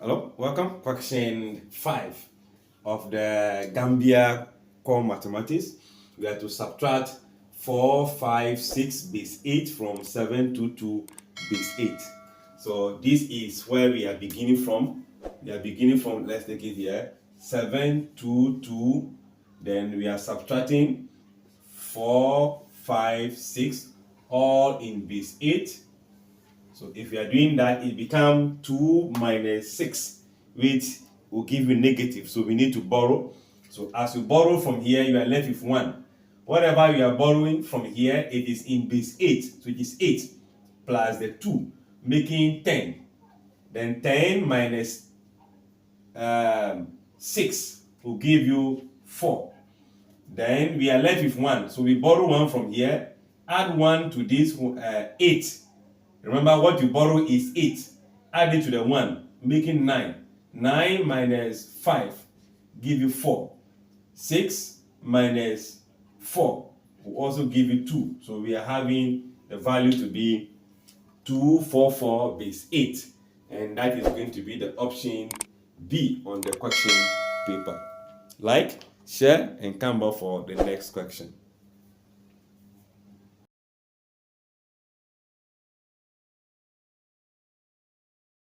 Hello, welcome. Question 5 of the Gambia core mathematics. We have to subtract 4, 5, 6 base 8 from 722 base 8. So this is where we are beginning from. Let's take it here, 722. Then we are subtracting 4, 5, 6, all in base 8. So if you are doing that, it becomes 2 minus 6, which will give you negative. So we need to borrow. So as you borrow from here, you are left with 1. Whatever you are borrowing from here, it is in base 8. So it is 8 plus the 2, making 10. Then 10 minus 6 will give you 4. Then we are left with 1. So we borrow 1 from here, add 1 to this 8. Remember, what you borrow is 8. Add it to the 1, making 9. 9 minus 5 give you 4. 6 minus 4 will also give you 2. So we are having the value to be 244 base 8. And that is going to be the option B on the question paper. Like, share, and come back for the next question.